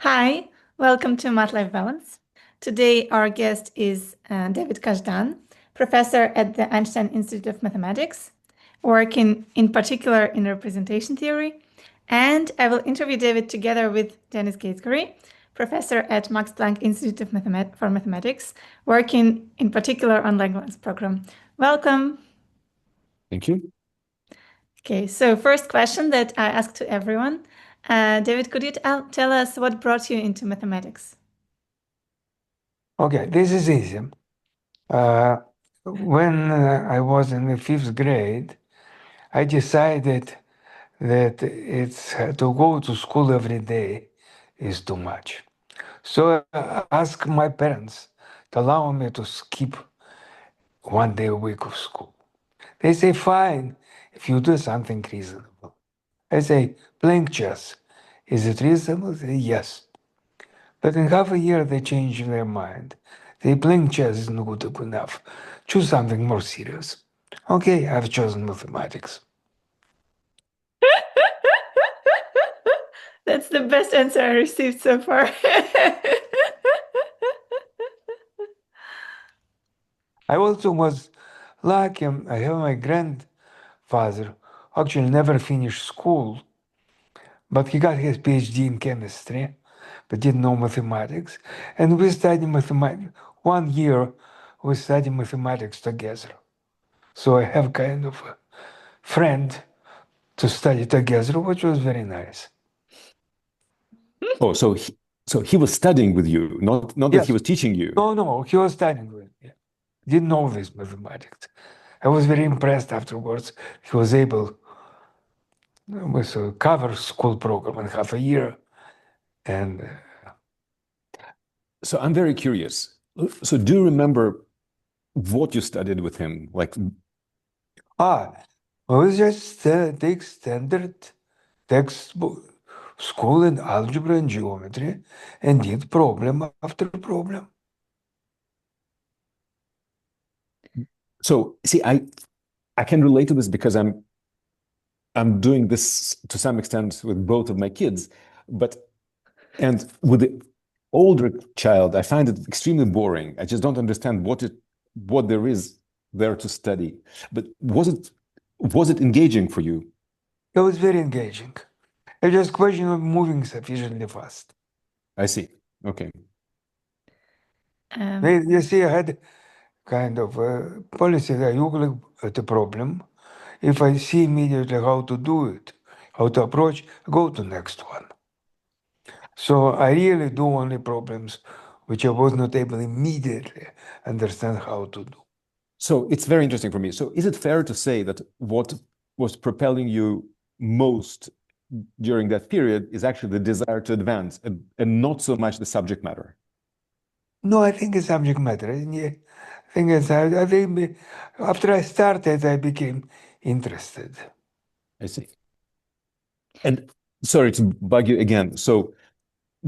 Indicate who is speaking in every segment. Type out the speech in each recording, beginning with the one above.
Speaker 1: Hi, welcome to Math Life Balance. Today, our guest is David Kazhdan, professor at the Einstein Institute of Mathematics, working in particular in representation theory. And I will interview David together with Dennis Gaitsgory, professor at Max Planck Institute of for Mathematics, working in particular on Langlands program. Welcome.
Speaker 2: Thank you.
Speaker 1: Okay, so first question that I ask to everyone. David, could you tell us what brought you into mathematics?
Speaker 3: Okay, this is easy. When I was in the fifth grade, I decided that it's to go to school every day is too much. So I asked my parents to allow me to skip one day a week of school. They say, fine, if you do something reasonable. I say, playing chess. Is it reasonable? They say, yes. But in half a year, they change their mind. They playing chess isn't good enough. Choose something more serious. Okay, I've chosen mathematics.
Speaker 1: That's the best answer I received so far.
Speaker 3: I also was lucky. I have my grandfather actually never finished school, but he got his PhD in chemistry, but didn't know mathematics. And we studied mathematics. 1 year, we studied mathematics together. So I have kind of a friend to study together, which was very nice.
Speaker 2: Oh, so he was studying with you, not that
Speaker 3: Yes.
Speaker 2: he was teaching you.
Speaker 3: No, he was studying with me. Didn't know this mathematics. I was very impressed afterwards. He was able with a cover school program in half a year. And
Speaker 2: So I'm very curious. So do you remember what you studied with him? Like,
Speaker 3: I was just take standard textbook school in algebra and geometry and did problem after problem.
Speaker 2: so see, I can relate to this because I'm doing this to some extent with both of my kids, and with the older child, I find it extremely boring. I just don't understand what there is there to study. But was it engaging for you?
Speaker 3: It was very engaging. It just question of moving sufficiently fast.
Speaker 2: I see. Okay.
Speaker 3: You see, I had kind of a policy that you look at the problem. If I see immediately how to do it, how to approach, go to next one. So I really do only problems which I was not able immediately understand how to do.
Speaker 2: So it's very interesting for me. So is it fair to say that what was propelling you most during that period is actually the desire to advance and not so much the subject matter?
Speaker 3: No, I think it's subject matter. I think I think after I started, I became interested.
Speaker 2: I see. And sorry to bug you again. So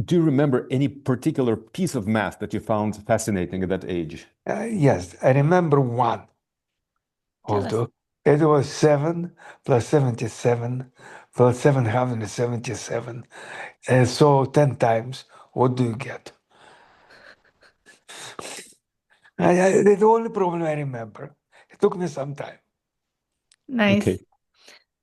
Speaker 2: do you remember any particular piece of math that you found fascinating at that age?
Speaker 3: Yes, I remember one. Although it was 7 plus 77 plus 777. And so 10 times, what do you get? The only problem I remember. It took me some time.
Speaker 1: Nice.
Speaker 2: Okay.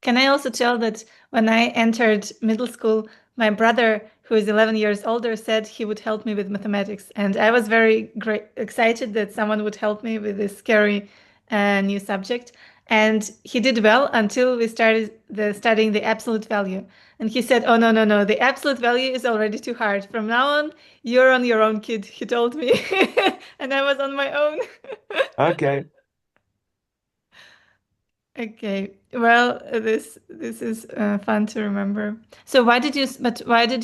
Speaker 1: Can I also tell that when I entered middle school, my brother, who is 11 years older, said he would help me with mathematics. And I was very excited that someone would help me with this scary new subject. And he did well until we started studying the absolute value. And he said, oh, no, no, no, the absolute value is already too hard. From now on, you're on your own, kid, he told me. And I was on my own.
Speaker 3: Okay.
Speaker 1: Okay, well, this is fun to remember. So why did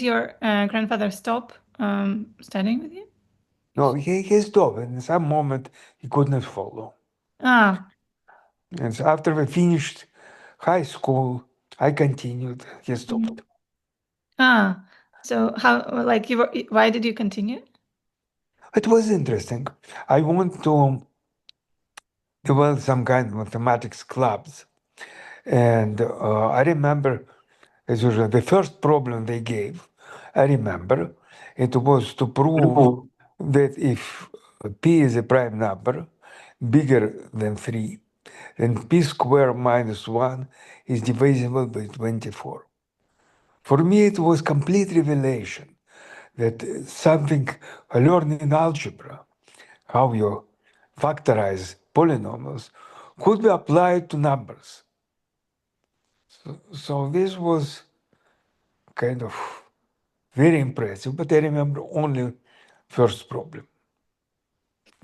Speaker 1: your grandfather stop studying with you?
Speaker 3: No, he stopped. In some moment, he could not follow.
Speaker 1: Ah,
Speaker 3: And so after we finished high school, I continued. He stopped.
Speaker 1: ah. So how, like, why did you continue?
Speaker 3: It was interesting. I want to develop some kind of mathematics clubs. And I remember, as usual, the first problem they gave, I remember it was to prove that if p is a prime number bigger than 3, then p squared minus 1 is divisible by 24. For me, it was complete revelation that something I learned in algebra, how you factorize polynomials, could be applied to numbers. So this was kind of very impressive, but I remember only first problem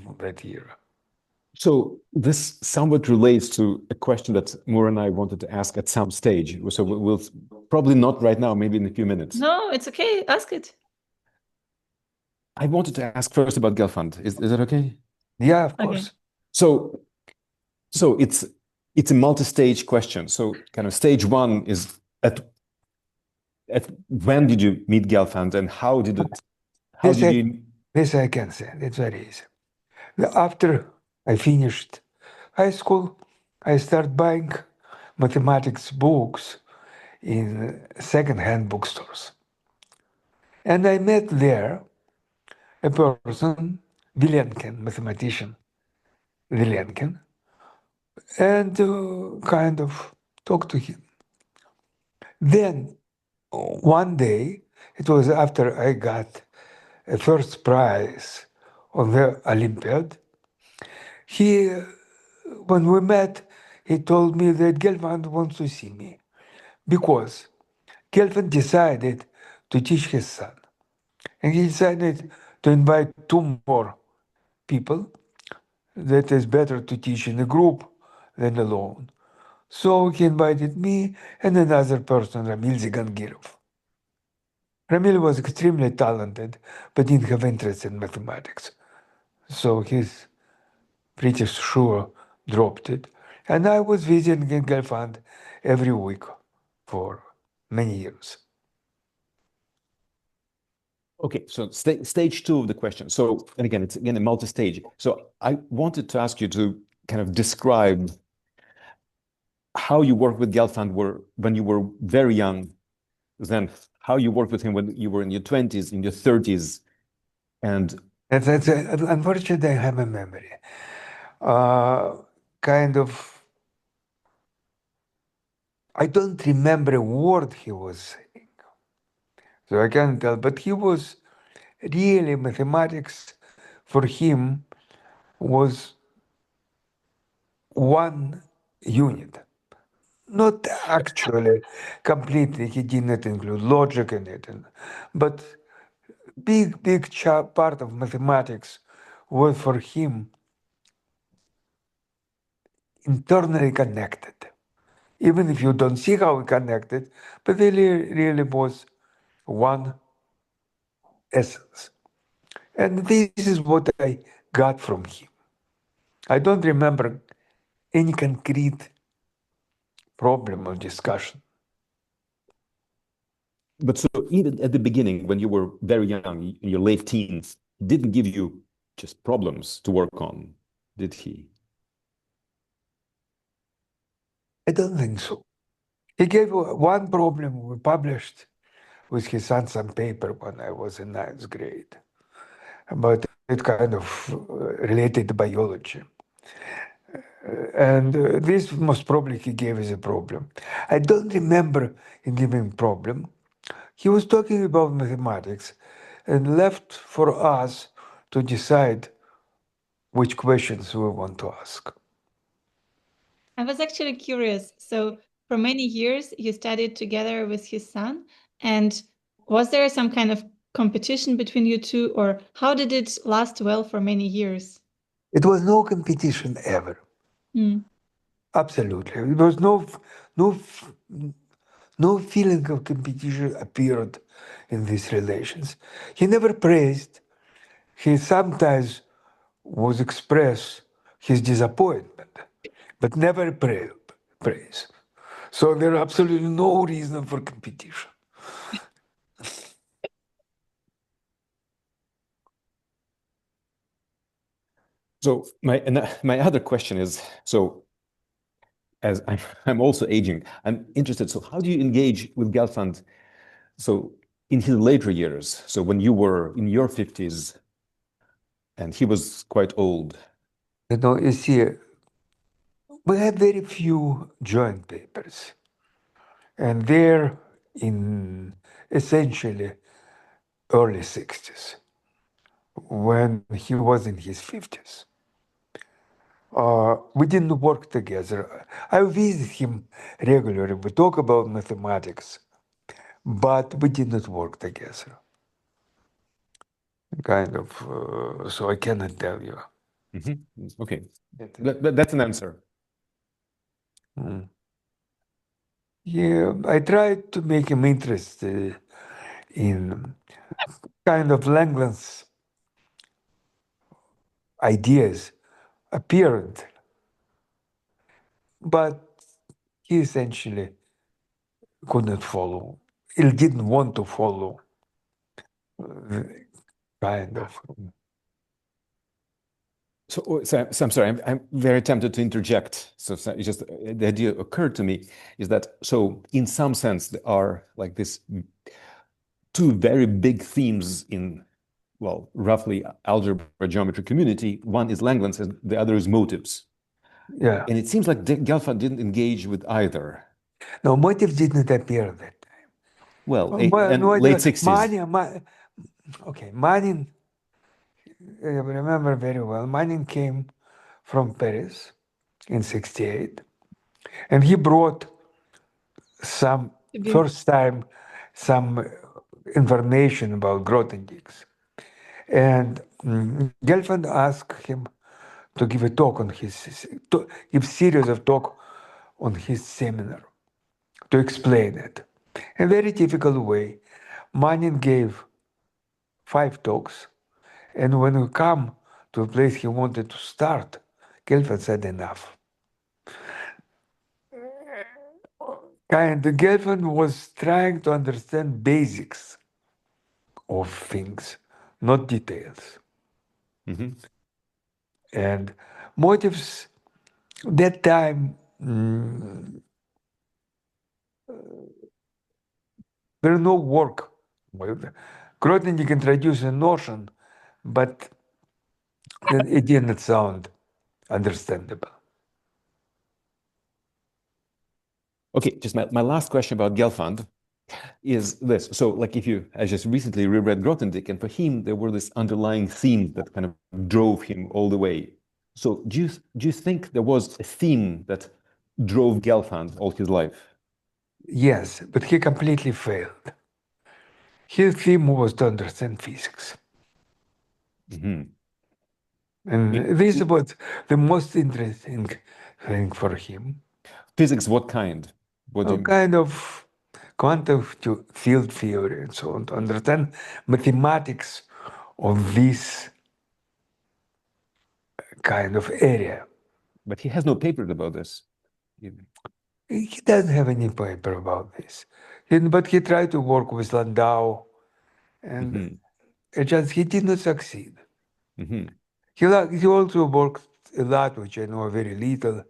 Speaker 3: of that year.
Speaker 2: So this somewhat relates to a question that Moore and I wanted to ask at some stage. So we'll probably not right now, maybe in a few minutes.
Speaker 1: No, it's okay. Ask it.
Speaker 2: I wanted to ask first about Gelfand. Is that okay?
Speaker 3: Yeah, of
Speaker 1: Okay.
Speaker 3: course.
Speaker 2: So it's a multi-stage question. So kind of stage one is at when did you meet Gelfand and how did you
Speaker 3: This I can say. It's very easy. After I finished high school, I started buying mathematics books in second-hand bookstores. And I met there a person, Vilenkin, mathematician Vilenkin, and kind of talked to him. Then one day, it was after I got a first prize on the Olympiad, when we met, he told me that Gelfand wants to see me because Gelfand decided to teach his son. And he decided to invite 2 more people, that is better to teach in a group than alone. So he invited me and another person, Ramil Zigangirov. Ramil was extremely talented, but didn't have interest in mathematics. So he's pretty sure dropped it. And I was visiting in Gelfand every week for many years.
Speaker 2: Okay, so stage two of the question. So, and again, it's again a multi-stage. So I wanted to ask you to kind of describe how you worked with Gelfand when you were very young, then how you worked with him when you were in your 20s, in your 30s, and
Speaker 3: Unfortunately, I have a memory. Kind of, I don't remember a word he was saying. So I can't tell, but he was really, mathematics for him was one unit. Not actually completely, he did not include logic in it, but big part of mathematics was for him internally connected. Even if you don't see how it connected, but it really was one essence. And this is what I got from him. I don't remember any concrete problem or discussion.
Speaker 2: but so even at the beginning, when you were very young, in your late teens, he didn't give you just problems to work on, did he?
Speaker 3: I don't think so. He gave one problem we published with his son some paper when I was in 9th grade, but it kind of related to biology. And this most probably he gave as a problem. I don't remember him giving problem. He was talking about mathematics and left for us to decide which questions we want to ask.
Speaker 1: I was actually curious. So, for many years, you studied together with his son, and was there some kind of competition between you two, or how did it last well for many years?
Speaker 3: It was no competition ever.
Speaker 1: Hmm.
Speaker 3: Absolutely. There was no feeling of competition appeared in these relations. He never praised. He sometimes would express his disappointment, but never praise. So there are absolutely no reason for competition.
Speaker 2: So my other question is, so as I'm also aging, I'm interested. So how do you engage with Gelfand? So in his later years, so when you were in your 50s and he was quite old?
Speaker 3: You see, we have very few joint papers, and they're in essentially early 60s, when he was in his 50s. We didn't work together. I visit him regularly. We talk about mathematics, but we did not work together. Kind of, so I cannot tell you.
Speaker 2: Okay, that's an answer.
Speaker 3: Yeah, I tried to make him interested in kind of Langlands ideas appeared, but he essentially could not follow. He didn't want to follow, kind of.
Speaker 2: So I'm sorry, I'm very tempted to interject. So it's just the idea occurred to me is that, so in some sense, there are like this two very big themes in, well, roughly algebra geometry community. One is Langlands and the other is motives.
Speaker 3: Yeah.
Speaker 2: And it seems like Gelfand didn't engage with either.
Speaker 3: No, motive did not appear that time.
Speaker 2: Well,
Speaker 3: And
Speaker 2: late 60s.
Speaker 3: Manin, I remember very well. Manin came from Paris in 68, and he brought first time some information about Grothendieck's. And Gelfand asked him to give a talk on give series of talk on his seminar to explain it. A very typical way. Manin gave 5 talks, and when we come to a place he wanted to start, Gelfand said enough. And Gelfand was trying to understand basics of things, not details. And motives, that time, there no work. Grothendieck introduced a notion, but it didn't sound understandable.
Speaker 2: Okay, just my last question about Gelfand is this. So, like, I just recently reread Grothendieck, and for him, there were this underlying themes that kind of drove him all the way. So, do you think there was a theme that drove Gelfand all his life?
Speaker 3: Yes, but he completely failed. His theme was to understand physics. And this was the most interesting thing for him.
Speaker 2: Physics, what kind?
Speaker 3: Kind of quantum field theory and so on, to understand mathematics of this kind of area.
Speaker 2: But he has no papers about this.
Speaker 3: He doesn't have any paper about this. But he tried to work with Landau, and he did not succeed. He also worked a lot, which I know very little,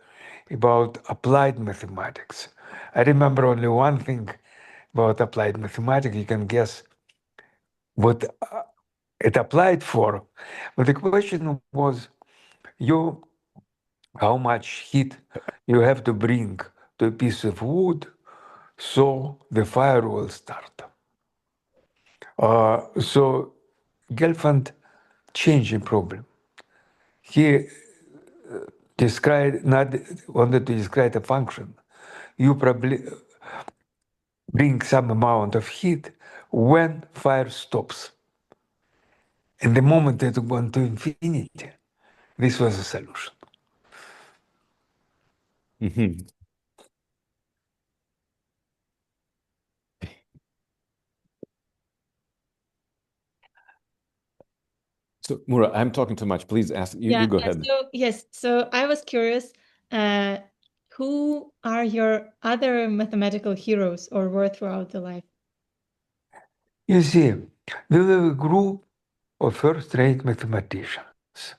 Speaker 3: about applied mathematics. I remember only one thing about applied mathematics. You can guess what it applied for. But the question was, how much heat you have to bring to a piece of wood so the fire will start. So Gelfand changed the problem. He wanted to describe a function. You probably bring some amount of heat when fire stops. And the moment it went to infinity, this was a solution.
Speaker 2: So, Mura, I'm talking too much. Please ask. You go ahead.
Speaker 1: So I was curious, who are your other mathematical heroes or were throughout the life?
Speaker 3: You see, we were a group of first-rate mathematicians,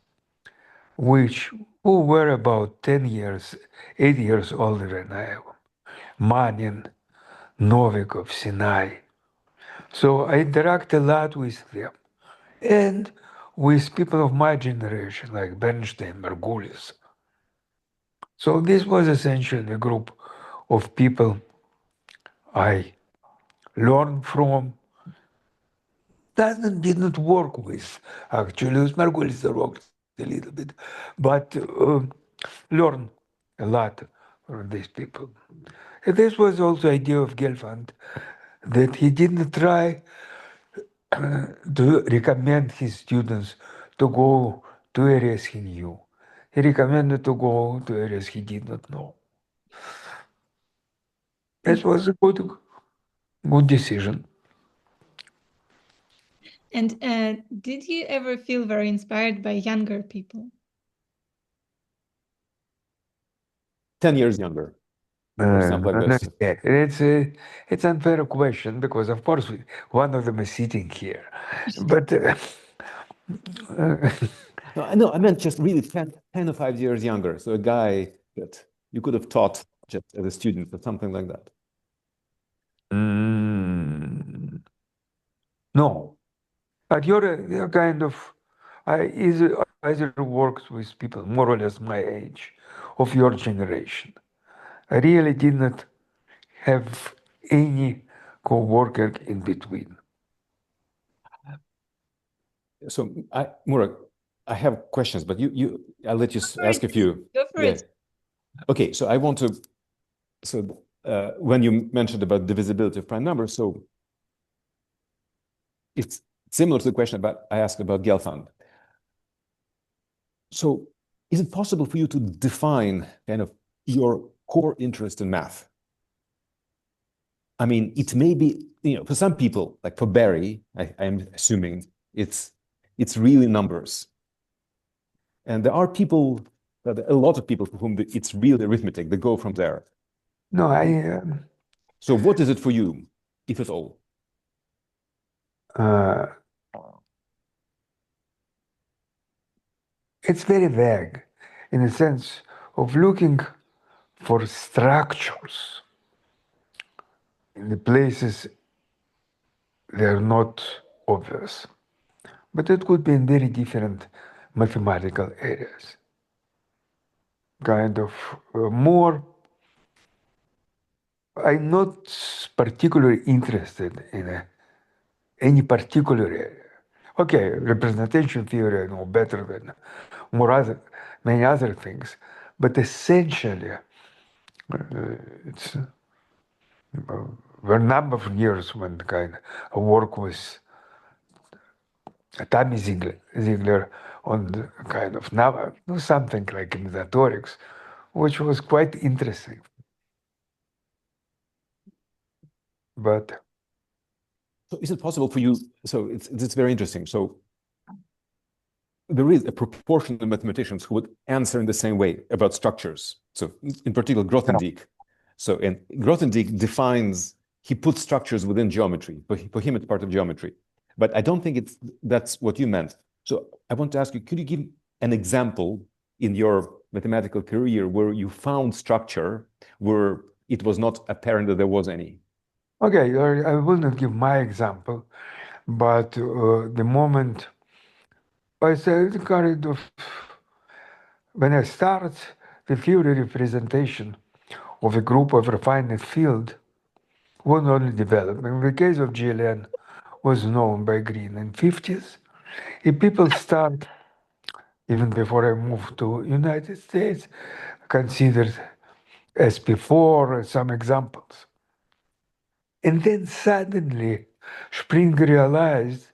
Speaker 3: who were about 8 years older than I am. Manin, Novikov, Sinai. So I interact a lot with them and with people of my generation, like Bernstein, Margulis. So this was essentially a group of people I learned from. Didn't work with. Actually, with Margulis I worked a little bit, but learn a lot from these people. And this was also idea of Gelfand, that he didn't try to recommend his students to go to areas he knew. He recommended to go to areas he did not know. That was a good decision.
Speaker 1: And did you ever feel very inspired by younger people?
Speaker 2: 10 years younger or something like this.
Speaker 3: It's an unfair question because, of course, one of them is sitting here. But
Speaker 2: No, I meant just really 10 or 5 years younger. So a guy that you could have taught just as a student or something like that.
Speaker 3: no, but you're kind of either works with people more or less my age, of your generation. I really did not have any co-worker in between.
Speaker 2: So Murat, I have questions, but I'll let you ask a few.
Speaker 1: Go for
Speaker 2: Yeah.
Speaker 1: it.
Speaker 2: Okay, so I want to, when you mentioned about divisibility of prime numbers, so it's similar to the question I asked about Gelfand. So is it possible for you to define kind of your core interest in math? I mean, it may be, for some people, like for Barry, I'm assuming it's really numbers. And there are people, a lot of people for whom it's really arithmetic. They go from there.
Speaker 3: No,
Speaker 2: So what is it for you, if at all?
Speaker 3: it's very vague in the sense of looking for structures in the places they're not obvious. But it could be in very different mathematical areas. Kind of more, I'm not particularly interested in any particular area. Okay, representation theory I know better than many other things, but essentially it's were a number of years when kind of I work with Tommy Ziegler on the kind of now something like combinatorics, which was quite interesting. But
Speaker 2: So is it possible for you? So it's very interesting. So there is a proportion of mathematicians who would answer in the same way about structures. So in particular, Grothendieck. So and Grothendieck defines, he puts structures within geometry. For him, it's part of geometry. But I don't think that's what you meant. So I want to ask you, could you give an example in your mathematical career where you found structure where it was not apparent that there was any?
Speaker 3: okay, I will not give my example, but the moment I said kind of when I start the theory representation of a group of refined field was only developed. In the case of GLN was known by Green in 50s. If people start, even before I moved to United States, considered SP4 some examples. And then suddenly Spring realized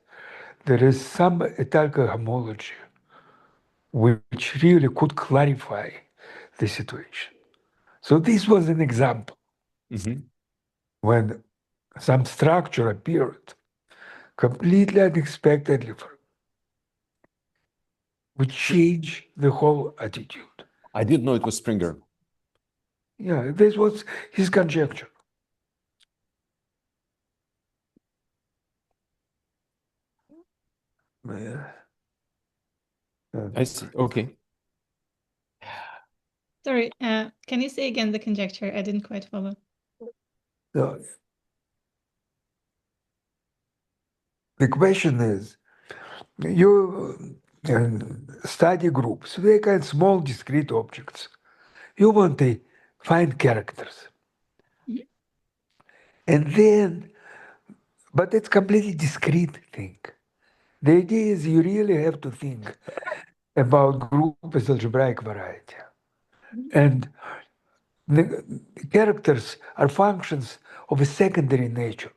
Speaker 3: there is some Etalka homology which really could clarify the situation. So this was an example when some structure appeared completely unexpectedly, which changed the whole attitude.
Speaker 2: I didn't know it was Springer.
Speaker 3: Yeah, this was his conjecture.
Speaker 2: I see. Okay.
Speaker 1: Sorry, can you say again the conjecture? I didn't quite follow.
Speaker 3: So The question is, you study groups, they kind of small discrete objects. You want to find characters.
Speaker 1: Mhm.
Speaker 3: And then, but it's completely discrete thing. The idea is you really have to think about group as algebraic variety.
Speaker 1: Mhm.
Speaker 3: And the characters are functions of a secondary nature.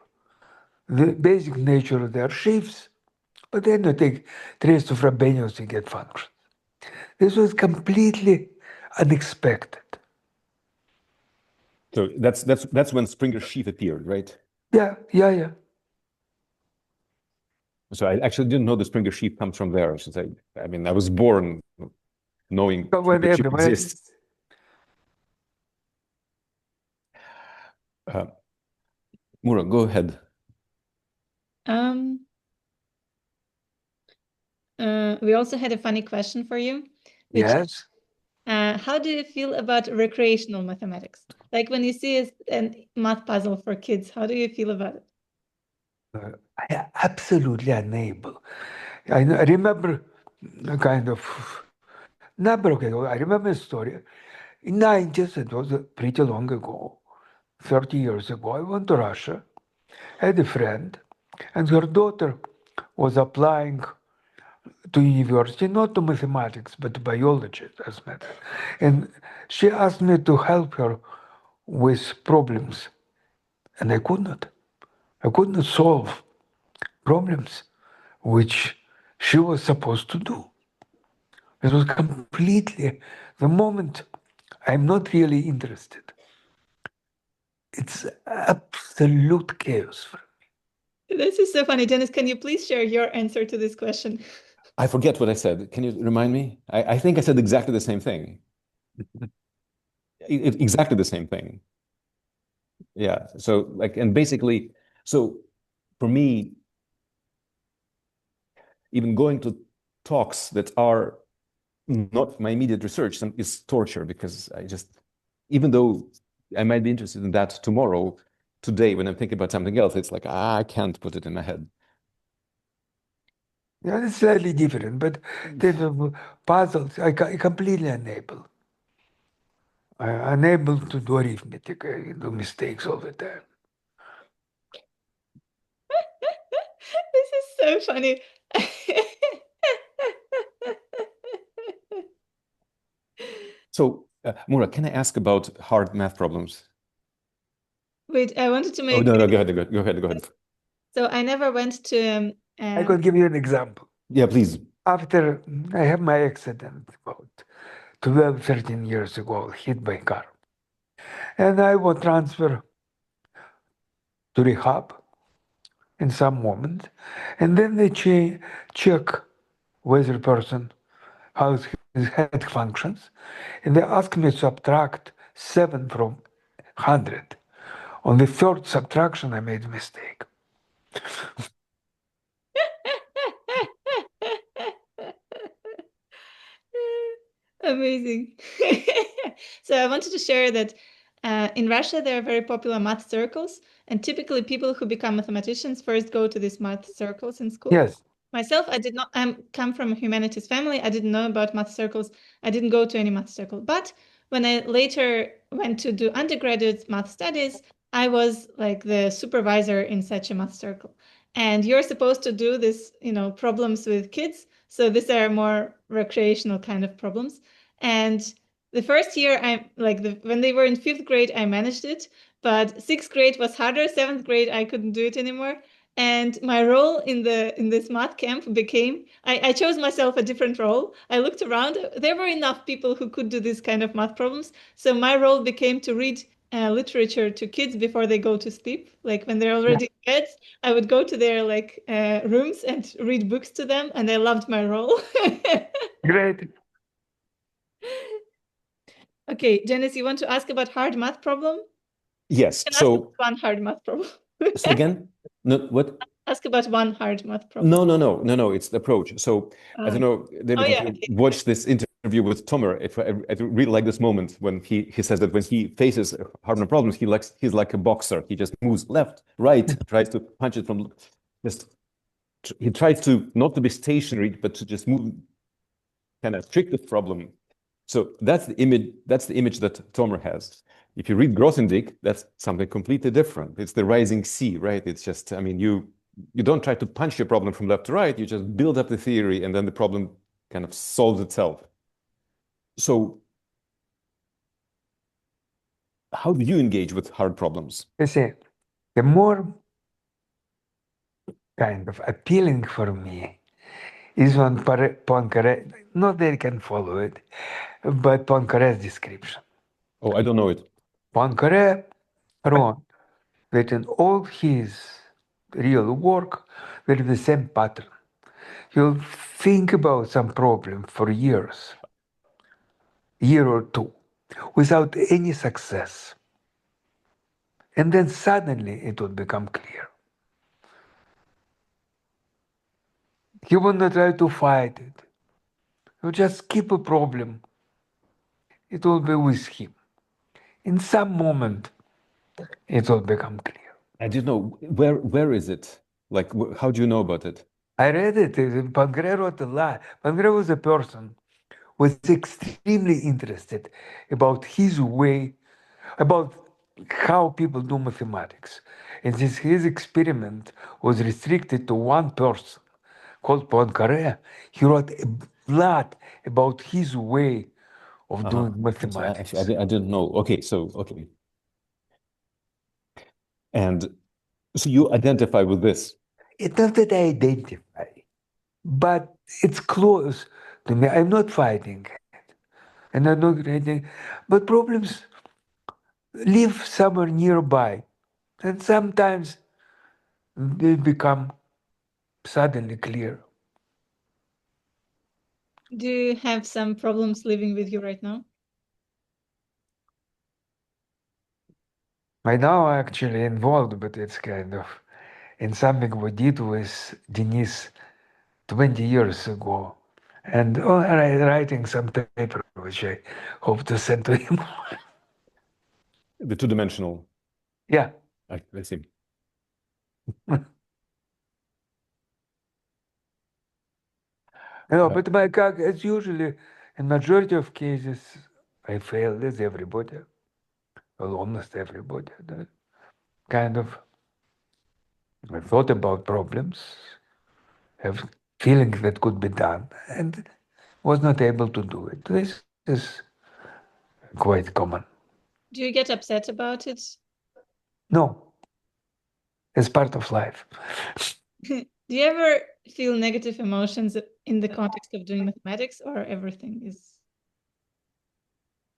Speaker 3: The basic nature of their shapes, but then you take trace of Frobenius, you get functions. This was completely unexpected.
Speaker 2: So that's when Springer's sheaf appeared, right?
Speaker 3: Yeah.
Speaker 2: So I actually didn't know the Springer sheaf comes from there. Since I mean, I was born knowing
Speaker 3: So when
Speaker 2: Springer sheaf
Speaker 3: everybody,
Speaker 2: exists. Uh, Mura, go ahead.
Speaker 1: Um, we also had a funny question for you, which
Speaker 3: yes,
Speaker 1: how do you feel about recreational mathematics? Like when you see a math puzzle for kids, how do you feel about it?
Speaker 3: I am absolutely unable. I remember a kind of number of ago. I remember a story. In 90s, it was pretty long ago, 30 years ago. I went to Russia, had a friend, and her daughter was applying to university, not to mathematics, but to biology, as matter. And she asked me to help her with problems, and I could not. I could not solve problems which she was supposed to do. It was completely the moment I'm not really interested. It's absolute chaos for me.
Speaker 1: This is so funny. Dennis, can you please share your answer to this question?
Speaker 2: I forget what I said. Can you remind me? I think I said exactly the same thing. Exactly the same thing. Yeah. So like, and basically, so for me, even going to talks that are not my immediate research is torture because I just, even though I might be interested in that tomorrow, today when I'm thinking about something else, it's like I can't put it in my head.
Speaker 3: Yeah, it's slightly different, but the puzzles, I completely unable. I'm unable to do arithmetic. I do mistakes all the time.
Speaker 1: This is so funny.
Speaker 2: So, Mura, can I ask about hard math problems?
Speaker 1: Wait, I wanted to
Speaker 2: Oh,
Speaker 1: make.
Speaker 2: no, no, go ahead.
Speaker 1: So I never went to.
Speaker 3: I could give you an example.
Speaker 2: Yeah, please.
Speaker 3: After I have my accident about 12, 13 years ago, hit by car. And I was transferred to rehab in some moment. And then they check whether the person, how his head functions. And they ask me to subtract 7 from 100. On the third subtraction, I made a mistake.
Speaker 1: Amazing. So I wanted to share that in Russia there are very popular math circles, and typically people who become mathematicians first go to these math circles in school.
Speaker 3: Yes.
Speaker 1: Myself, I did not. I come from a humanities family. I didn't know about math circles. I didn't go to any math circle. But when I later went to do undergraduate math studies, I was like the supervisor in such a math circle. And you're supposed to do this, problems with kids. So these are more recreational kind of problems. And the first year, when they were in fifth grade, I managed it. But sixth grade was harder. Seventh grade, I couldn't do it anymore. And my role in this math camp became I chose myself a different role. I looked around. There were enough people who could do this kind of math problems. So my role became to read literature to kids before they go to sleep. Like when they're
Speaker 3: Yeah.
Speaker 1: already in bed, I would go to their rooms and read books to them, and I loved my role.
Speaker 3: Great.
Speaker 1: Okay, Janice, you want to ask about hard math problem?
Speaker 2: Yes.
Speaker 1: You can ask
Speaker 2: So,
Speaker 1: about one hard math problem.
Speaker 2: say again? No, what?
Speaker 1: Ask about one hard math problem.
Speaker 2: No. It's the approach. So, I don't know,
Speaker 1: Oh
Speaker 2: David, if
Speaker 1: yeah,
Speaker 2: you
Speaker 1: okay.
Speaker 2: watched this interview with Tomer, I really like this moment when he says that when he faces hard math problems, he's like a boxer. He just moves left, right, tries to punch it from just he tries to not to be stationary, but to just move, kind of trick the problem. So that's the image that Tomer has. If you read Grothendieck, that's something completely different. It's the rising sea, right? It's just, I mean, you don't try to punch your problem from left to right. You just build up the theory, and then the problem kind of solves itself. So how do you engage with hard problems?
Speaker 3: You see, the more kind of appealing for me is when Poincaré, not that I can follow it, but Poincaré's description.
Speaker 2: Oh, I don't know it.
Speaker 3: Poincaré wrote that in all his real work, there is the same pattern. He'll think about some problem for years, year or two, without any success. And then suddenly it would become clear. He will not try to fight it. He'll just keep a problem. It will be with him. In some moment, it will become clear.
Speaker 2: I don't know. Where is it? Like, how do you know about it?
Speaker 3: I read it. Poincaré wrote a lot. Poincaré was a person who was extremely interested about his way, about how people do mathematics. And since his experiment was restricted to one person called Poincaré, he wrote a lot about his way of doing
Speaker 2: So
Speaker 3: mathematics.
Speaker 2: actually, I didn't know. Okay, okay. And so you identify with this.
Speaker 3: It's not that I identify, but it's close to me. I'm not fighting it, and I'm not creating, but problems live somewhere nearby, and sometimes they become suddenly clear.
Speaker 1: Do you have some problems living with you right now?
Speaker 3: Right now, I'm actually involved, but it's kind of in something we did with Denise 20 years ago. And writing some paper, which I hope to send to him.
Speaker 2: The two-dimensional.
Speaker 3: Yeah.
Speaker 2: I see.
Speaker 3: No, but it's usually, in majority of cases, I fail as everybody, well, almost everybody. Kind of, I thought about problems, have feelings that could be done, and was not able to do it. This is quite common.
Speaker 1: Do you get upset about it?
Speaker 3: No, it's part of life.
Speaker 1: Do you ever feel negative emotions in the context of doing mathematics, or everything is?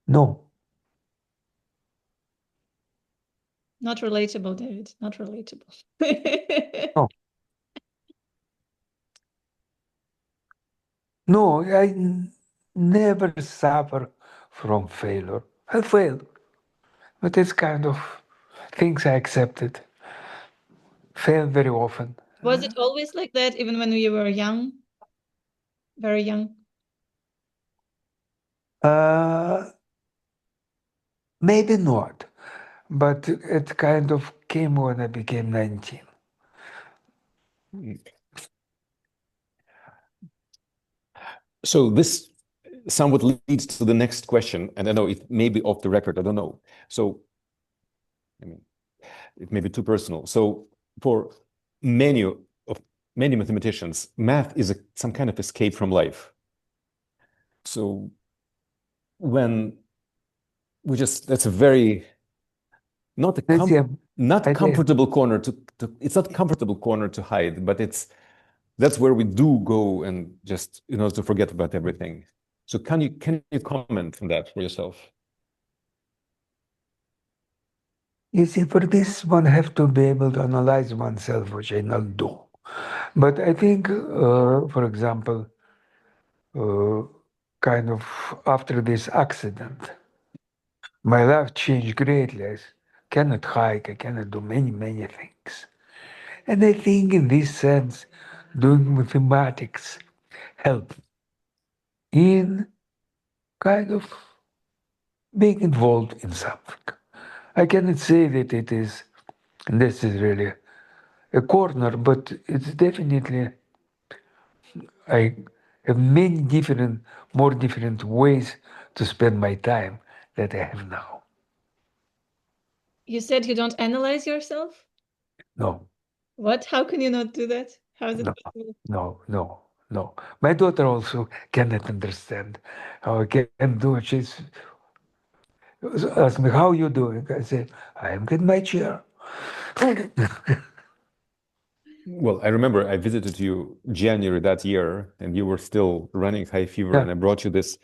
Speaker 3: No.
Speaker 1: Not relatable, David. Not relatable.
Speaker 3: No. No, I never suffer from failure. I failed, but it's kind of things I accepted. Fail very often.
Speaker 1: Was it always like that, even when you were young? Very young?
Speaker 3: Maybe not, but it kind of came when I became 19.
Speaker 2: So this somewhat leads to the next question, and I know it may be off the record, I don't know. So, I mean, it may be too personal. So for many mathematicians, math is some kind of escape from life. So when that's a very not comfortable corner to it's not comfortable corner to hide, but that's where we do go and just to forget about everything. So can you comment on that for yourself?
Speaker 3: You see, for this one have to be able to analyze oneself, which I not do. But I think, for example, kind of after this accident, my life changed greatly. I cannot hike, I cannot do many, many things. And I think in this sense, doing mathematics helped in kind of being involved in something. I cannot say that this is really a corner, but it's definitely I have many different, more different ways to spend my time that I have now.
Speaker 1: You said you don't analyze yourself?
Speaker 3: No,
Speaker 1: What? How can you not do that? How is it
Speaker 3: no,
Speaker 1: possible?
Speaker 3: no. My daughter also cannot understand how I can do it. She's asked me, how you doing? I say, I am in my chair.
Speaker 2: Well, I remember I visited you January that year, and you were still running high fever,
Speaker 3: Yeah,
Speaker 2: and I brought you this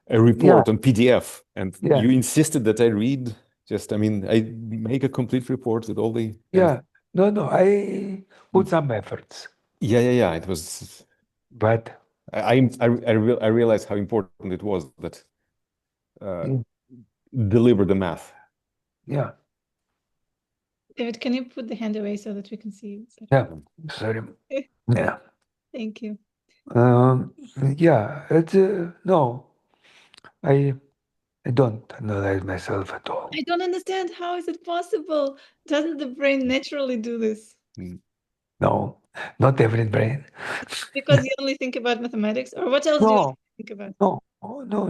Speaker 2: a
Speaker 3: yeah,
Speaker 2: report on PDF, and
Speaker 3: yeah,
Speaker 2: you insisted that I read. Just, I mean, I make a complete report with all the and
Speaker 3: yeah. No, I put some efforts,
Speaker 2: yeah. It was.
Speaker 3: but
Speaker 2: I realized how important it was that uh,
Speaker 3: mm,
Speaker 2: deliver the math.
Speaker 3: yeah,
Speaker 1: David, can you put the hand away so that we can see it?
Speaker 3: yeah, sorry. Yeah.
Speaker 1: Thank you.
Speaker 3: Yeah, no, I I don't analyze myself at all.
Speaker 1: I don't understand. How is it possible? Doesn't the brain naturally do this?
Speaker 2: Mm.
Speaker 3: No, not every brain.
Speaker 1: Because you only think about mathematics, or what else do you
Speaker 3: No,
Speaker 1: think about?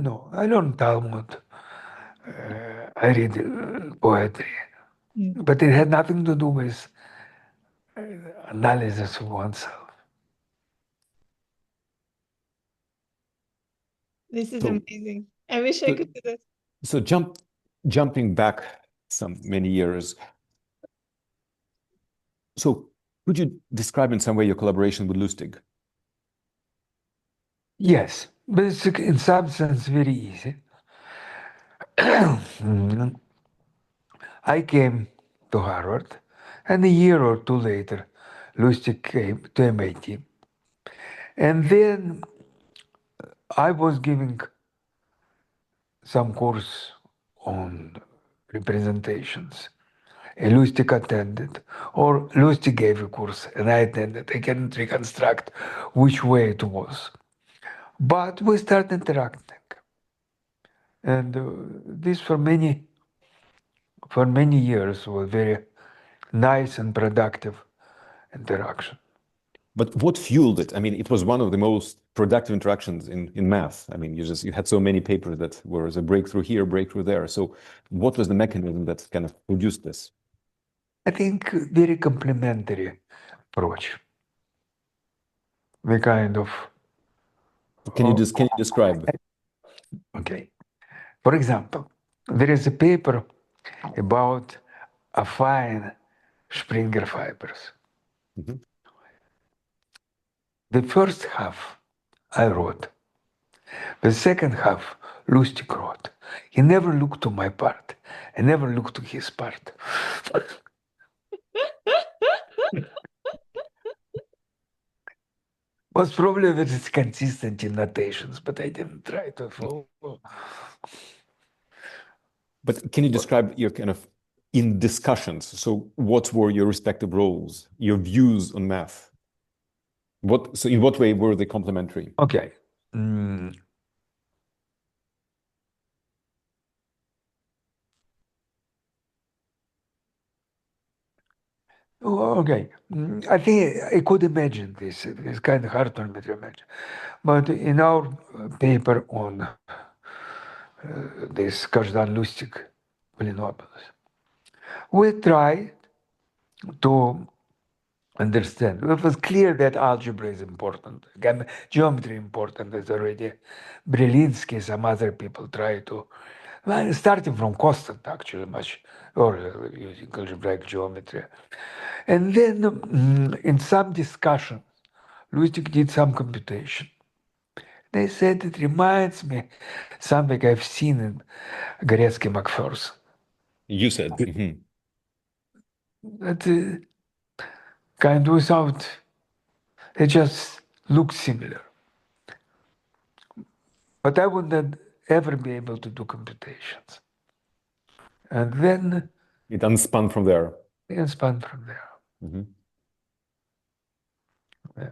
Speaker 3: no. I learn Talmud. I read poetry,
Speaker 1: Hmm.
Speaker 3: but it had nothing to do with analysis of oneself.
Speaker 1: This is
Speaker 2: So,
Speaker 1: amazing. I wish I
Speaker 2: so,
Speaker 1: could do that.
Speaker 2: so jumping back some many years. So, could you describe in some way your collaboration with Lustig?
Speaker 3: Yes, but it's in some sense very easy. I came to Harvard, and a year or two later, Lusztig came to MIT. And then I was giving some course on representations. And Lusztig attended, or Lusztig gave a course and I attended. I cannot reconstruct which way it was. But we started interacting. And this for many years was very nice and productive interaction.
Speaker 2: But what fueled it? I mean, it was one of the most productive interactions in math. I mean, you had so many papers that was a breakthrough here, breakthrough there. So, what was the mechanism that kind of produced this?
Speaker 3: I think very complementary approach. We kind of, uh,
Speaker 2: Can you describe?
Speaker 3: okay. For example, there is a paper about affine Springer fibers.
Speaker 2: Mhm.
Speaker 3: The first half I wrote. The second half Lusztig wrote. He never looked to my part. I never looked to his part. Was probably that it's consistent in notations, but I didn't try to follow.
Speaker 2: But can you describe your kind of in discussions? So, what were your respective roles, your views on math? So in what way were they complementary?
Speaker 3: Okay. Mm, okay. I think I could imagine this. It's kind of hard for me to imagine. But in our paper on this Kazhdan Lusztig polynomials, we try to understand. It was clear that algebra is important, geometry important, as already Brelinsky, some other people try to, well, starting from constant actually much earlier using algebraic geometry. And then in some discussion, Lusztig did some computation. They said it reminds me something I've seen in Goretzky Macpherson.
Speaker 2: You said. Mhm.
Speaker 3: That kind of without, it just looks similar. But I would not ever be able to do computations. And then
Speaker 2: It unspun from there.
Speaker 3: it expand from there.
Speaker 2: Mhm.
Speaker 3: Yeah.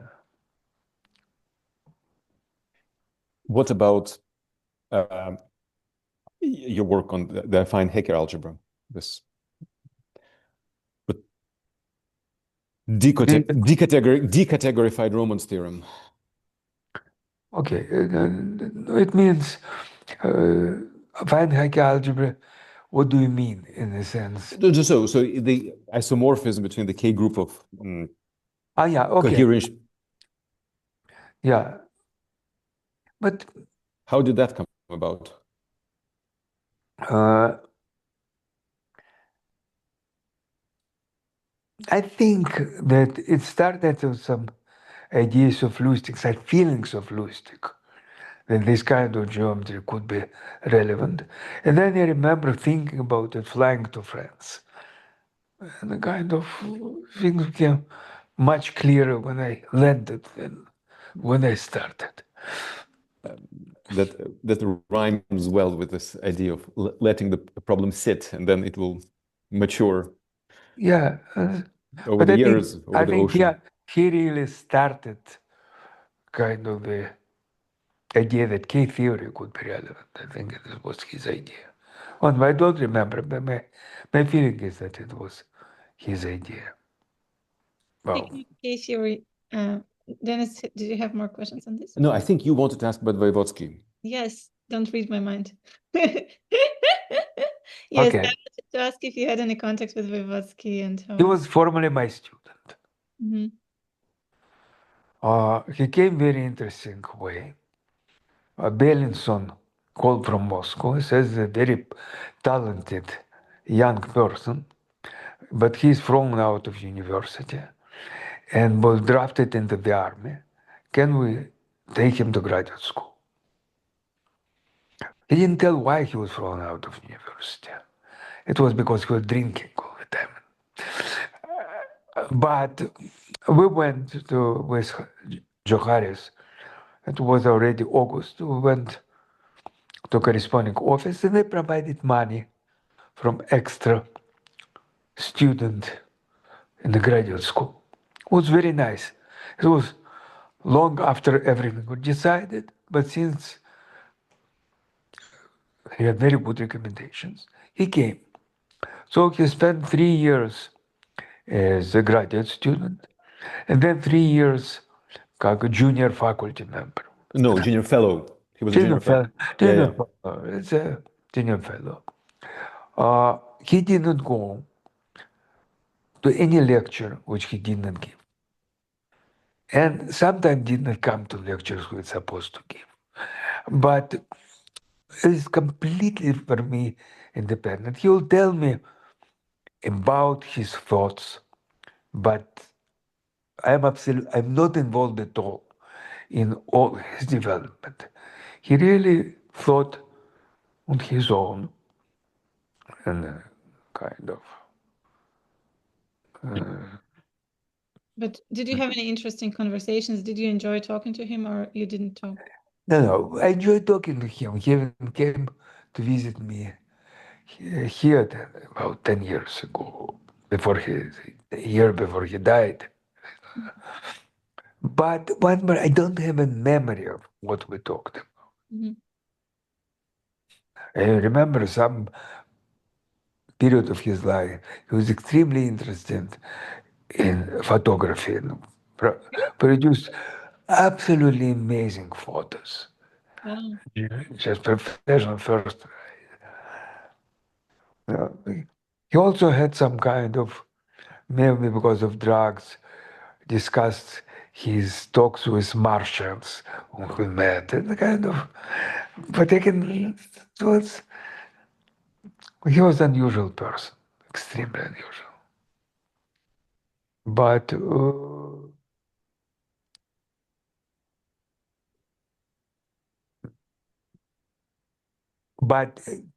Speaker 2: What about uh, your work on the affine Hecker algebra? This, but Decategorified Romance theorem.
Speaker 3: Okay, it means fine Hecke algebra. What do you mean in a sense?
Speaker 2: So the isomorphism between the K group of
Speaker 3: Yeah, okay,
Speaker 2: coherent.
Speaker 3: yeah, but
Speaker 2: How did that come about?
Speaker 3: I think that it started with some ideas of Lusztig, some feelings of Lusztig, that this kind of geometry could be relevant. And then I remember thinking about it flying to France. And the kind of things became much clearer when I landed than when I started.
Speaker 2: That rhymes well with this idea of letting the problem sit, and then it will mature
Speaker 3: Yeah,
Speaker 2: over
Speaker 3: but
Speaker 2: the years, over the ocean.
Speaker 3: yeah, he really started kind of the idea that K theory could be relevant. I think it was his idea. I don't remember, but my feeling is that it was his idea. Well,
Speaker 1: Speaking of K theory, Dennis, did you have more questions on this?
Speaker 2: No, I think you wanted to ask about Voevodsky.
Speaker 1: Yes, don't read my mind. Yes, I
Speaker 3: okay.
Speaker 1: wanted to ask if you had any contact with Voevodsky and how.
Speaker 3: He was formerly my student.
Speaker 1: Mhm.
Speaker 3: He came very interesting way. Belinson called from Moscow. He says a very talented young person, but he's thrown out of university and was drafted into the army. Can we take him to graduate school? He didn't tell why he was thrown out of university. It was because he was drinking all the time. But we went to with Joharis. It was already August. We went to corresponding office and they provided money from extra student in the graduate school. It was very nice. It was long after everything was decided, but since he had very good recommendations, he came. So he spent 3 years as a graduate student, and then 3 years as a junior faculty member.
Speaker 2: No, junior fellow. He was a
Speaker 3: Junior
Speaker 2: junior fellow.
Speaker 3: fellow.
Speaker 2: Yeah,
Speaker 3: Junior
Speaker 2: yeah.
Speaker 3: fellow. It's a junior fellow. He didn't go to any lecture which he didn't give. And sometimes didn't come to lectures he was supposed to give. But it's completely for me independent. He will tell me about his thoughts, but I'm not involved at all in all his development. He really thought on his own and kind of.
Speaker 1: But did you have any interesting conversations? Did you enjoy talking to him or you didn't talk?
Speaker 3: No, I enjoyed talking to him. He even came to visit me here about 10 years ago, a year before he died. But one more, I don't have a memory of what we talked about.
Speaker 1: Mhm.
Speaker 3: I remember some period of his life. He was extremely interested in photography and produced absolutely amazing photos.
Speaker 1: Wow.
Speaker 3: Just professional first. Uh, He also had some kind of, maybe because of drugs, discussed his talks with Martians whom we met and kind of, but he was an unusual person, extremely unusual. But in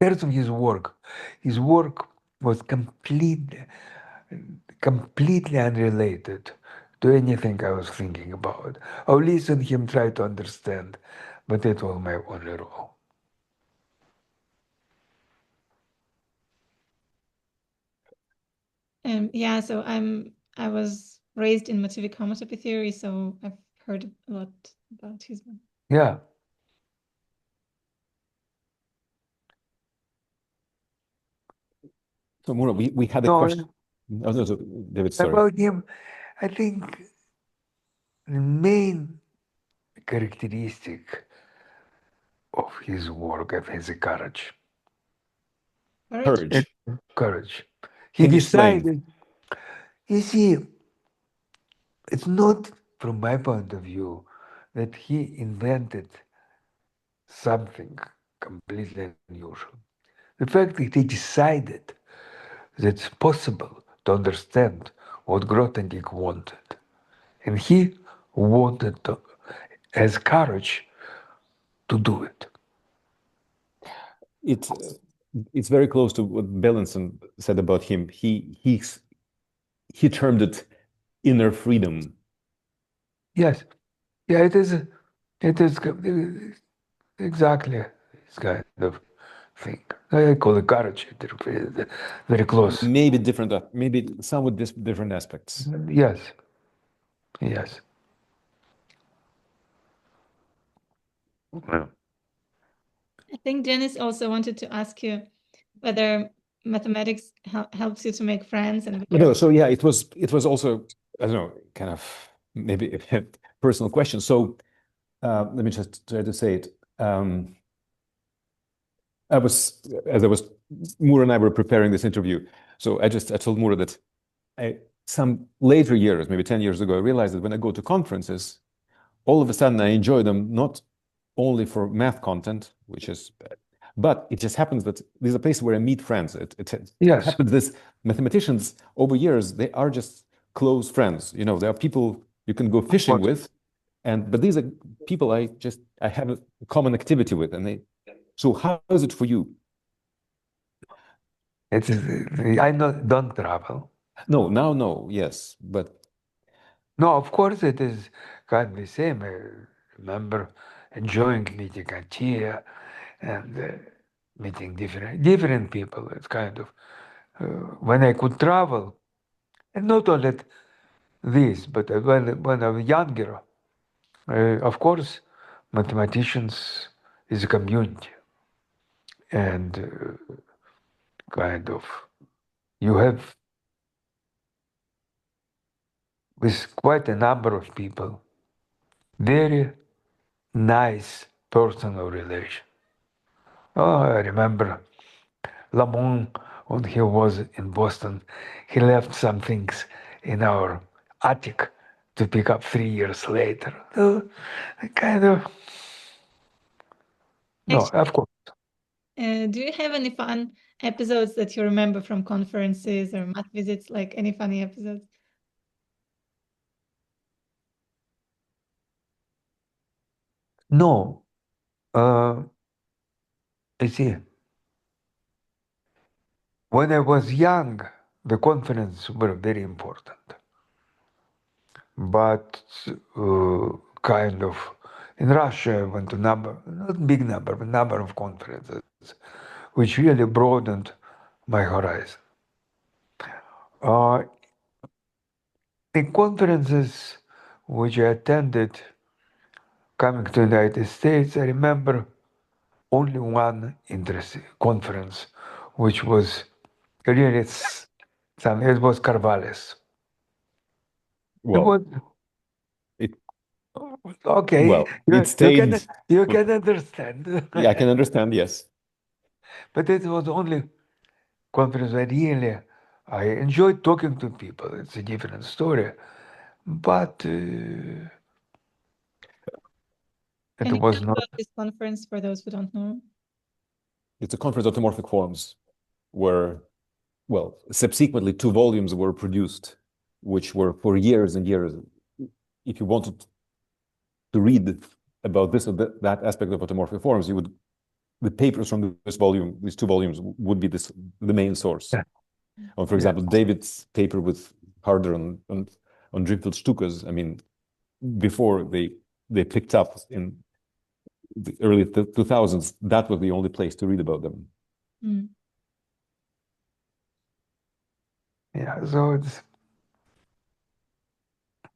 Speaker 3: terms of his work was completely unrelated to anything I was thinking about. I'll listen to him, try to understand, but it was my only role.
Speaker 1: Yeah, so I was raised in motivic homotopy theory, so I've heard a lot about his work.
Speaker 3: Yeah.
Speaker 2: So Mura, we had a
Speaker 3: No,
Speaker 2: question. Oh, no, so David, sorry.
Speaker 3: about him, I think the main characteristic of his work of his courage.
Speaker 1: Courage.
Speaker 3: Courage. He
Speaker 2: Can you explain?
Speaker 3: decided, you see, it's not from my point of view that he invented something completely unusual. The fact that he decided that it's possible to understand what Grothendieck wanted, and he wanted to, has courage to do it.
Speaker 2: It's very close to what Bellinson said about him. He termed it inner freedom.
Speaker 3: Yes, yeah, it is. It is exactly this kind of thing. I call it courage. Very close.
Speaker 2: Maybe different, maybe somewhat different aspects.
Speaker 3: Yes, yes.
Speaker 1: I think Janice also wanted to ask you whether mathematics helps you to make friends and
Speaker 2: No, so yeah, it was also, I don't know, kind of maybe a personal question. So let me just try to say it. As I was, Moore and I were preparing this interview. So I told Moore that some later years, maybe 10 years ago, I realized that when I go to conferences, all of a sudden I enjoy them not only for math content, but it just happens that there's a place where I meet friends. It
Speaker 3: Yes.
Speaker 2: happens this mathematicians over years, they are just close friends. You know, there are people you can go fishing with, but these are people I have a common activity with. So how is it for you?
Speaker 3: I don't travel.
Speaker 2: No, yes, but
Speaker 3: No, of course it is kind of the same. I remember enjoying meeting Atia and meeting different people. It's kind of when I could travel, and not only this, but when I was younger, of course, mathematicians is a community, and kind of you have with quite a number of people very nice personal relation. Oh, I remember Lamont when he was in Boston, he left some things in our attic to pick up 3 years later. So, kind of no,
Speaker 1: actually,
Speaker 3: of course.
Speaker 1: do you have any fun episodes that you remember from conferences or math visits, like any funny episodes?
Speaker 3: No, you see, when I was young, the conferences were very important. But kind of in Russia, I went to not big number, but number of conferences, which really broadened my horizon. The conferences which I attended coming to the United States, I remember only one interesting conference, which was really some. It was Carvalhes. It was
Speaker 2: it
Speaker 3: okay.
Speaker 2: it stayed.
Speaker 3: You can understand.
Speaker 2: Yeah, I can understand. Yes.
Speaker 3: But it was only conference where really I enjoyed talking to people. It's a different story, but it
Speaker 1: Can you
Speaker 3: was
Speaker 1: tell
Speaker 3: not.
Speaker 1: about this conference for those who don't know?
Speaker 2: It's a conference of automorphic forms where, well, subsequently 2 volumes were produced, which were for years and years. If you wanted to read about this or that aspect of automorphic forms, the papers from this volume, these 2 volumes, would be the main source.
Speaker 3: Yeah.
Speaker 2: For example, David's paper with Harder on Drimfeld-Stukas, I mean, before they picked up in the early 2000s, that was the only place to read about them.
Speaker 1: Mm.
Speaker 3: Yeah, so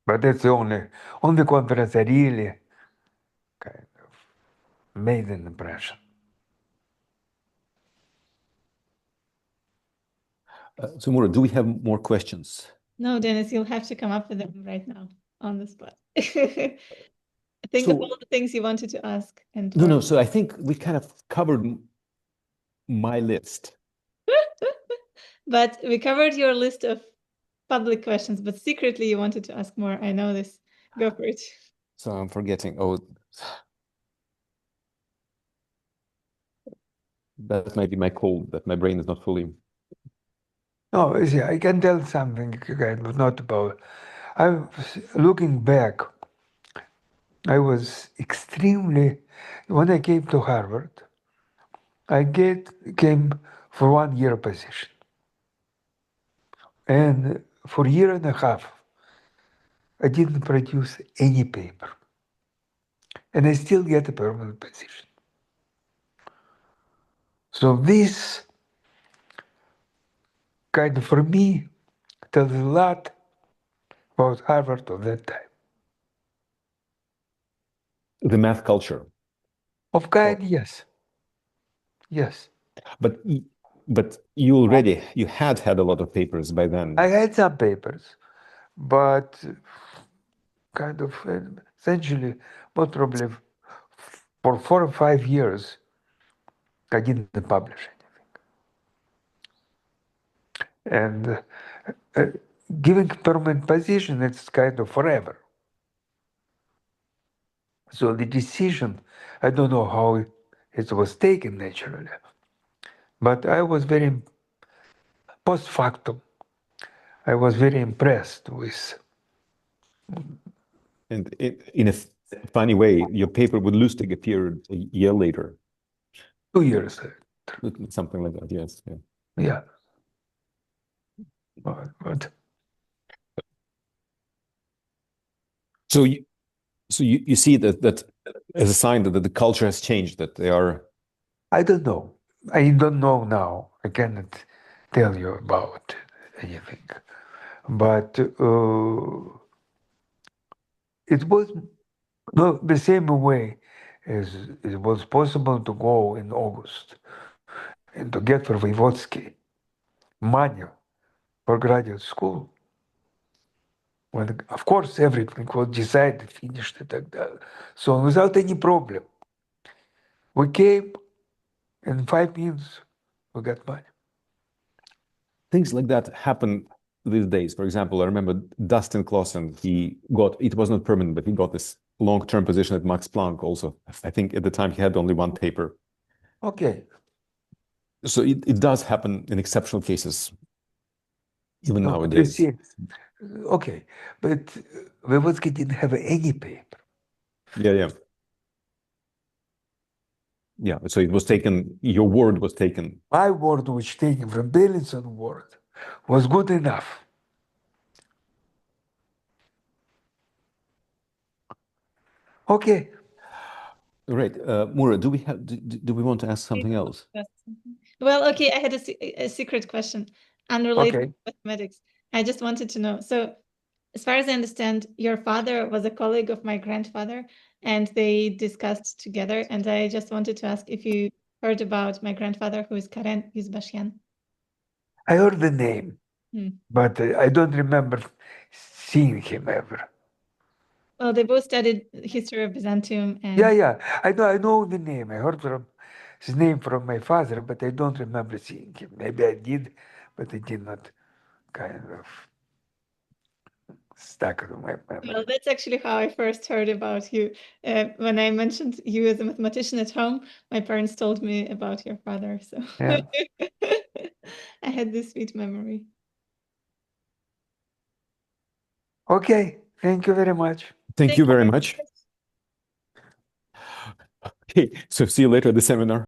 Speaker 3: but that's the only conference I really kind of made an impression.
Speaker 2: So, Mura, do we have more questions?
Speaker 1: No, Dennis, you'll have to come up with them right now on the spot. Think of all the things you wanted to ask.
Speaker 2: No. So I think we kind of covered my list.
Speaker 1: But we covered your list of public questions, but secretly you wanted to ask more. I know this. Go for it.
Speaker 2: So I'm forgetting. Oh, that might be my cold, that my brain is not fully.
Speaker 3: No, see, I can tell something kind of not about. I'm looking back. I was extremely. When I came to Harvard, I came for 1 year position, and for a year and a half, I didn't produce any paper, and I still get a permanent position. So this kind of, for me, tells a lot about Harvard of that time.
Speaker 2: The math culture.
Speaker 3: Of kind, yes. Yes.
Speaker 2: But you had a lot of papers by then.
Speaker 3: I had some papers, but kind of essentially, most probably for 4 or 5 years, I didn't publish anything. And giving permanent position, it's kind of forever. So the decision, I don't know how it was taken naturally, but I was very, post factum, I was very impressed with.
Speaker 2: And in a funny way, your paper with Lusztig appeared a year later.
Speaker 3: 2 years.
Speaker 2: Something like that, yes. Yeah.
Speaker 3: Yeah. But
Speaker 2: So you see that as a sign that the culture has changed, that they are.
Speaker 3: I don't know. I don't know now. I cannot tell you about anything. But it was not the same way as it was possible to go in August and to get for Voevodsky money for graduate school. When, of course, everything was decided, finished, and так далее. So without any problem, we came, in 5 minutes, we got money.
Speaker 2: Things like that happen these days. For example, I remember Dustin Clausen, it was not permanent, but he got this long-term position at Max Planck also. I think at the time he had only one paper.
Speaker 3: Okay.
Speaker 2: So it does happen in exceptional cases, even
Speaker 3: You
Speaker 2: nowadays.
Speaker 3: see, okay, but Voevodsky didn't have any paper.
Speaker 2: Yeah. Yeah, so it was taken, your word was taken.
Speaker 3: My word, which taken from Beilinson word, was good enough. Okay.
Speaker 2: Right. Mura, do we want to ask something else?
Speaker 1: Well, okay, I had a secret question unrelated
Speaker 3: Okay.
Speaker 1: to mathematics. I just wanted to know. So, as far as I understand, your father was a colleague of my grandfather, and they discussed together. And I just wanted to ask if you heard about my grandfather, who is Karen Yuzbashyan.
Speaker 3: I heard the name, but I don't remember seeing him ever.
Speaker 1: Well, they both studied history of Byzantium, and
Speaker 3: Yeah. I know the name. I heard from his name from my father, but I don't remember seeing him. Maybe I did, but I did not kind of stuck to my memory.
Speaker 1: well, that's actually how I first heard about you. When I mentioned you as a mathematician at home, my parents told me about your father. So
Speaker 3: Yeah.
Speaker 1: I had this sweet memory.
Speaker 3: Okay. Thank you very much.
Speaker 2: Thank you very much. Okay, so see you later at the seminar.